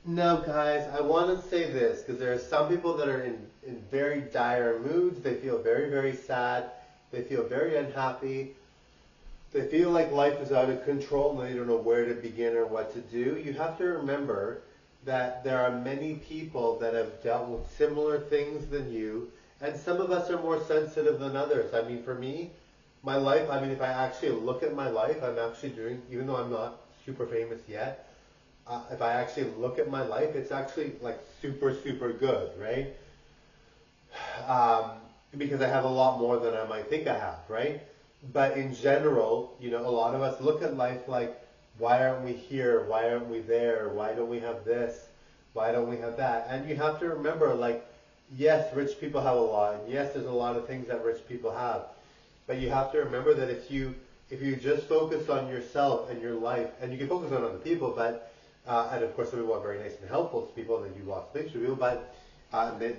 No, guys, I want to say this because there are some people that are in very dire moods. They feel very, very sad. They feel very unhappy. They feel like life is out of control and they don't know where to begin or what to do. You have to remember that there are many people that have dealt with similar things than you, and some of us are more sensitive than others. I mean, for me, my life, I mean, if I actually look at my life, I'm actually doing, even though I'm not super famous yet, if I actually look at my life, it's actually like super, super good, right? um, because I have a lot more than I might think I have, right? But in general, a lot of us look at life like, why aren't we here? Why aren't we there? Why don't we have this? Why don't we have that? And you have to remember, like, yes, rich people have a lot, and yes, there's a lot of things that rich people have. But you have to remember that if you just focus on yourself and your life, and you can focus on other people, but and of course some people are very nice and helpful to people, and they do lots of things for people, but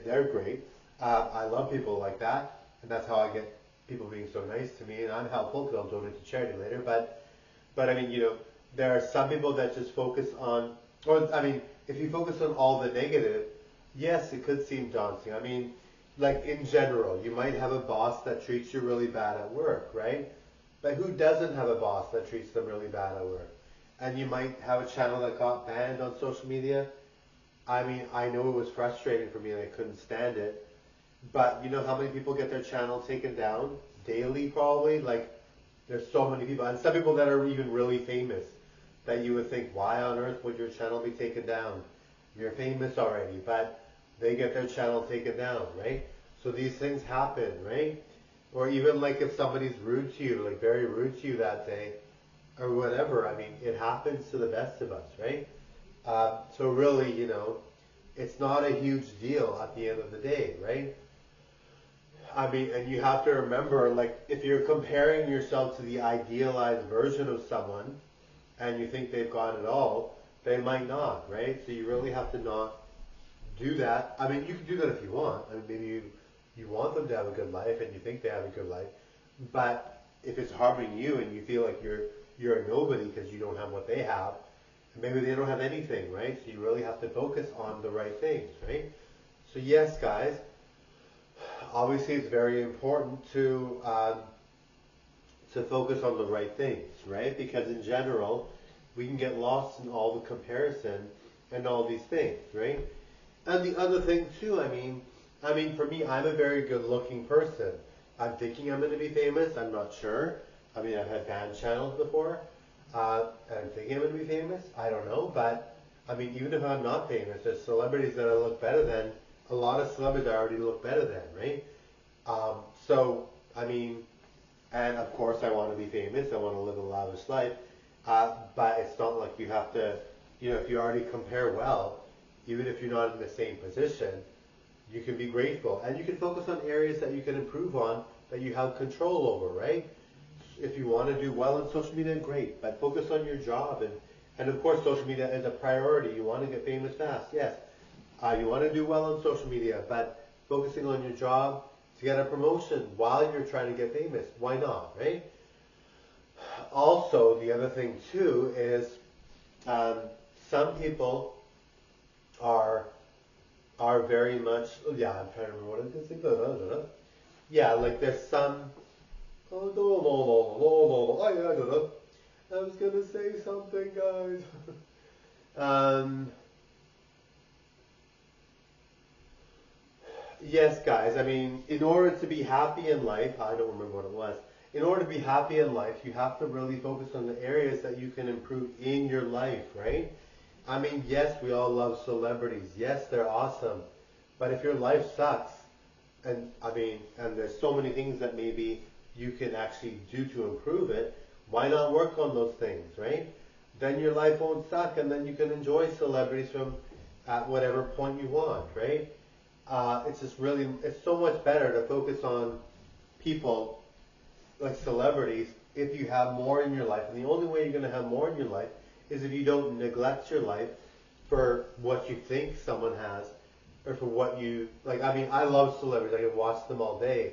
they're great. I love people like that, and that's how I get people being so nice to me, and I'm helpful because I'll donate to charity later. But I mean, there are some people that just focus on, or I mean, if you focus on all the negative, yes, it could seem daunting. I mean, like in general, you might have a boss that treats you really bad at work, right? But who doesn't have a boss that treats them really bad at work? And you might have a channel that got banned on social media. I mean, I know it was frustrating for me and I couldn't stand it. But you know how many people get their channel taken down daily, probably? Like, there's so many people, and some people that are even really famous that you would think, why on earth would your channel be taken down? You're famous already, but they get their channel taken down, right? So these things happen, right? Or even like if somebody's rude to you, like very rude to you that day, or whatever. I mean, it happens to the best of us, right? So really, it's not a huge deal at the end of the day, right? I mean, and you have to remember, like, if you're comparing yourself to the idealized version of someone and you think they've got it all, they might not, right? So you really have to not do that. I mean, you can do that if you want. I mean, maybe you want them to have a good life and you think they have a good life. But if it's harming you and you feel like you're a nobody because you don't have what they have, maybe they don't have anything, right? So you really have to focus on the right things, right? So yes, guys, obviously it's very important to focus on the right things, right? Because in general, we can get lost in all the comparison and all these things, right? And the other thing too, I mean, for me, I'm a very good-looking person. I'm thinking I'm going to be famous. I'm not sure. I mean, I've had band channels before. I'm thinking I'm going to be famous. I don't know, but I mean, even if I'm not famous, there's celebrities that I look better than. A lot of celebrities I already look better than, right? So, I mean, and of course I want to be famous. I want to live a lavish life. But it's not like you have to, if you already compare well, even if you're not in the same position, you can be grateful. And you can focus on areas that you can improve on, that you have control over, right? If you want to do well in social media, great. But focus on your job. And of course, social media is a priority. You want to get famous fast, yes. You want to do well on social media, but focusing on your job to get a promotion while you're trying to get famous, why not, right? Also, the other thing too is um, some people are very much, yeah, I'm trying to remember what it is. Yeah, like there's some, oh, no, I don't know. I was gonna say something, guys. um, Yes, guys. I mean, in order to be happy in life, I don't remember what it was. In order to be happy in life, you have to really focus on the areas that you can improve in your life, right? I mean, yes, we all love celebrities. Yes, they're awesome. But if your life sucks, and I mean, and there's so many things that maybe you can actually do to improve it, why not work on those things, right? Then your life won't suck, and then you can enjoy celebrities from at whatever point you want, right? It's just really, it's so much better to focus on people like celebrities if you have more in your life. And the only way you're going to have more in your life is if you don't neglect your life for what you think someone has or for what you, like, I mean, I love celebrities. I can watch them all day.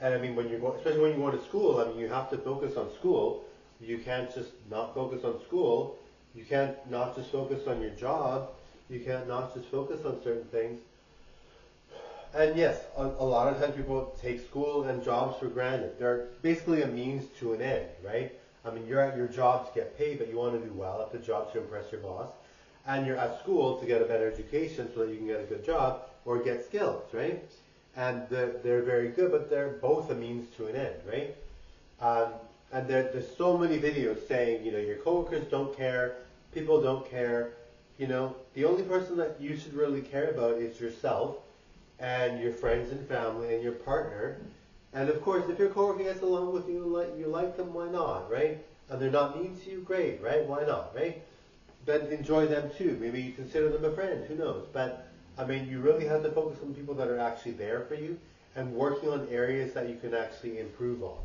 And I mean, when you're going, especially when you're going to school, I mean, you have to focus on school. You can't just not focus on school. You can't not just focus on your job. You can't not just focus on certain things. And yes, a lot of times people take school and jobs for granted. They're basically a means to an end, right? I mean, you're at your job to get paid, but you want to do well at the job to impress your boss. And you're at school to get a better education so that you can get a good job or get skills, right? And they're very good, but they're both a means to an end, right? And there's so many videos saying, your coworkers don't care, people don't care. The only person that you should really care about is yourself and your friends and family and your partner. And of course, if your coworker gets along with you, you like them, why not, right? And they're not mean to you, great, right? Why not, right? Then enjoy them too. Maybe you consider them a friend, who knows? But I mean, you really have to focus on people that are actually there for you and working on areas that you can actually improve on.